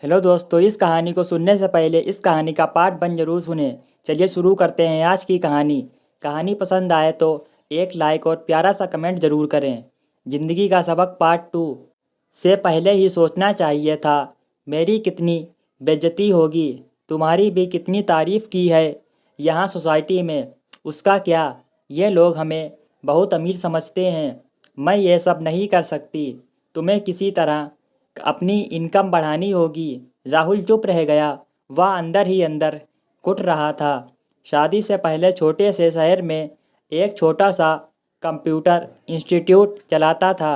Hello दोस्तों, इस कहानी को सुनने से पहले इस कहानी का पार्ट 1 जरूर सुनें। चलिए शुरू करते हैं आज की कहानी। कहानी पसंद आए तो एक लाइक और प्यारा सा कमेंट जरूर करें। जिंदगी का सबक पार्ट 2। से पहले ही सोचना चाहिए था, मेरी कितनी बेइज्जती होगी, तुम्हारी भी कितनी तारीफ की है यहाँ सोसाइटी में। उसका क्या, ये लोग हमें बहुत अमीर समझते हैं। मैं ये सब नहीं कर सकती, तुम्हें किसी तरह अपनी इनकम बढ़ानी होगी। राहुल चुप रह गया। वह अंदर ही अंदर घुट रहा था। शादी से पहले छोटे से शहर में एक छोटा सा कंप्यूटर इंस्टीट्यूट चलाता था।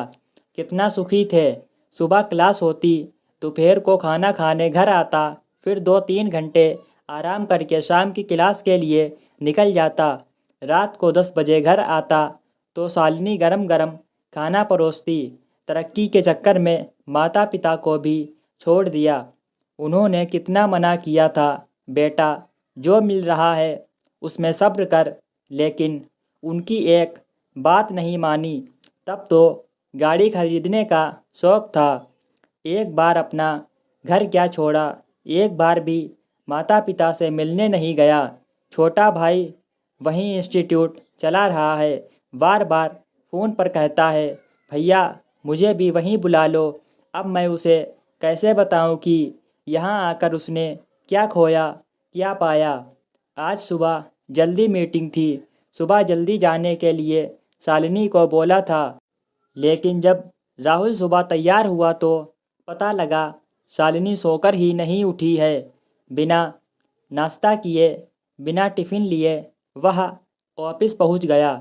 कितना सुखी थे। सुबह क्लास होती, दोपहर को खाना खाने घर आता, फिर 2-3 घंटे आराम करके शाम की क्लास के लिए निकल जाता। रात को 10 बजे घर आता तो शालिनी गरम गरम खाना परोसती। तरक्की के चक्कर में माता पिता को भी छोड़ दिया। उन्होंने कितना मना किया था, बेटा जो मिल रहा है उसमें सब्र कर, लेकिन उनकी एक बात नहीं मानी। तब तो गाड़ी खरीदने का शौक़ था। एक बार अपना घर क्या छोड़ा, एक बार भी माता पिता से मिलने नहीं गया। छोटा भाई वहीं इंस्टीट्यूट चला रहा है, बार बार फ़ोन पर कहता है, भैया मुझे भी वहीं बुला लो। अब मैं उसे कैसे बताऊं कि यहाँ आकर उसने क्या खोया क्या पाया। आज सुबह जल्दी मीटिंग थी। सुबह जल्दी जाने के लिए शालिनी को बोला था, लेकिन जब राहुल सुबह तैयार हुआ तो पता लगा शालिनी सोकर ही नहीं उठी है। बिना नाश्ता किए, बिना टिफ़िन लिए वह ऑफिस पहुंच गया।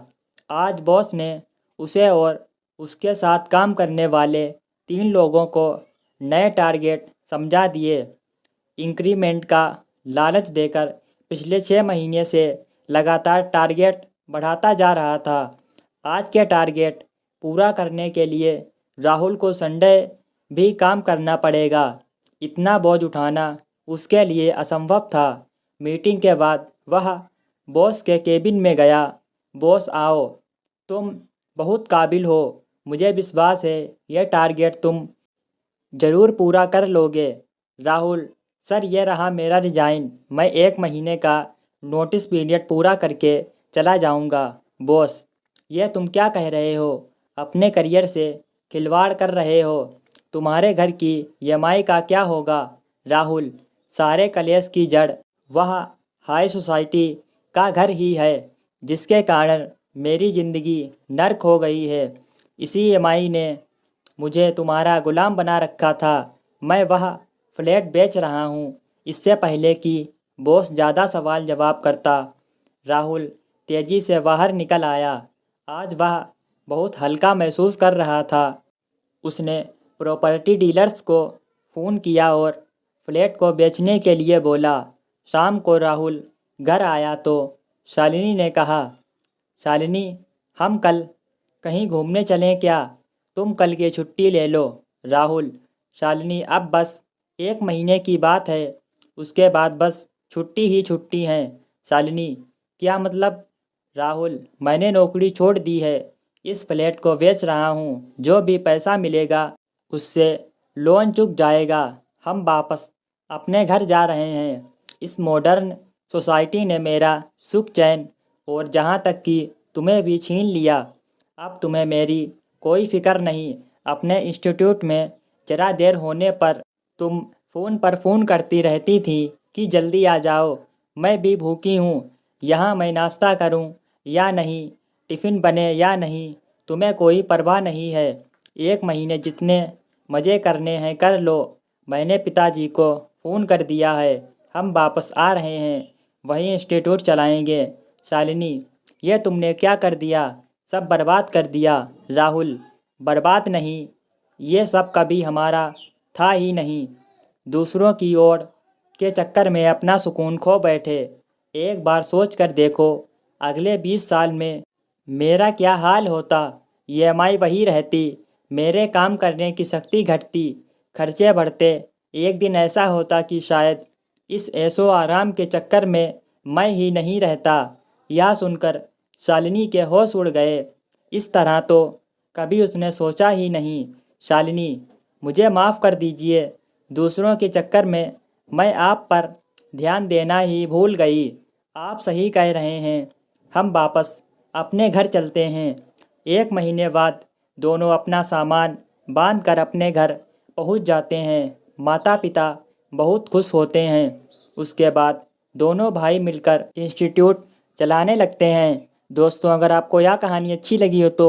आज बॉस ने उसे और उसके साथ काम करने वाले 3 लोगों को नए टारगेट समझा दिए। इंक्रीमेंट का लालच देकर पिछले 6 महीने से लगातार टारगेट बढ़ाता जा रहा था। आज के टारगेट पूरा करने के लिए राहुल को संडे भी काम करना पड़ेगा। इतना बोझ उठाना उसके लिए असंभव था। मीटिंग के बाद वह बॉस के केबिन में गया। बॉस आओ, तुम बहुत काबिल हो, मुझे विश्वास है यह टारगेट तुम ज़रूर पूरा कर लोगे। राहुल, सर ये रहा मेरा रिज़ाइन, मैं 1 महीने का नोटिस पीरियड पूरा करके चला जाऊंगा। बॉस, ये तुम क्या कह रहे हो, अपने करियर से खिलवाड़ कर रहे हो। तुम्हारे घर की ईएमआई का क्या होगा। राहुल, सारे कलेश की जड़ वह हाई सोसाइटी का घर ही है, जिसके कारण मेरी ज़िंदगी नर्क हो गई है। इसी ईएमआई ने मुझे तुम्हारा गुलाम बना रखा था। मैं वह फ्लैट बेच रहा हूँ, इससे पहले कि बॉस ज़्यादा सवाल जवाब करता। राहुल तेज़ी से बाहर निकल आया। आज वह बहुत हल्का महसूस कर रहा था। उसने प्रॉपर्टी डीलर्स को फ़ोन किया और फ्लैट को बेचने के लिए बोला। शाम को राहुल घर आया तो शालिनी ने कहा, शालिनी हम कल कहीं घूमने चलें क्या, तुम कल की छुट्टी ले लो। राहुल, शालिनी अब बस 1 महीने की बात है, उसके बाद बस छुट्टी ही छुट्टी है। शालिनी, क्या मतलब। राहुल, मैंने नौकरी छोड़ दी है, इस फ्लैट को बेच रहा हूँ। जो भी पैसा मिलेगा उससे लोन चुक जाएगा। हम वापस अपने घर जा रहे हैं। इस मॉडर्न सोसाइटी ने मेरा सुख चैन और जहाँ तक कि तुम्हें भी छीन लिया। अब तुम्हें मेरी कोई फिक्र नहीं। अपने इंस्टीट्यूट में ज़रा देर होने पर तुम फ़ोन पर फ़ोन करती रहती थी कि जल्दी आ जाओ। मैं भी भूखी हूँ, यहाँ मैं नाश्ता करूँ या नहीं, टिफ़िन बने या नहीं, तुम्हें कोई परवाह नहीं है। 1 महीने जितने मज़े करने हैं कर लो। मैंने पिताजी को फ़ोन कर दिया है, हम वापस आ रहे हैं, वहीं इंस्टीट्यूट चलाएंगे। शालिनी, ये तुमने क्या कर दिया, सब बर्बाद कर दिया। राहुल, बर्बाद नहीं, ये सब कभी हमारा था ही नहीं। दूसरों की ओर के चक्कर में अपना सुकून खो बैठे। एक बार सोच कर देखो, अगले 20 साल में मेरा क्या हाल होता। ईएमआई वही रहती, मेरे काम करने की शक्ति घटती, खर्चे बढ़ते। एक दिन ऐसा होता कि शायद इस ऐशो आराम के चक्कर में मैं ही नहीं रहता। यह सुनकर शालिनी के होश उड़ गए। इस तरह तो कभी उसने सोचा ही नहीं। शालिनी, मुझे माफ़ कर दीजिए, दूसरों के चक्कर में मैं आप पर ध्यान देना ही भूल गई। आप सही कह रहे हैं, हम वापस अपने घर चलते हैं। 1 महीने बाद दोनों अपना सामान बांध कर अपने घर पहुंच जाते हैं। माता पिता बहुत खुश होते हैं। उसके बाद दोनों भाई मिलकर इंस्टीट्यूट चलाने लगते हैं। दोस्तों, अगर आपको यह कहानी अच्छी लगी हो तो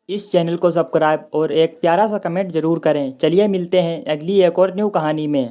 इस चैनल को सब्सक्राइब और एक प्यारा सा कमेंट ज़रूर करें। चलिए मिलते हैं अगली एक और न्यू कहानी में।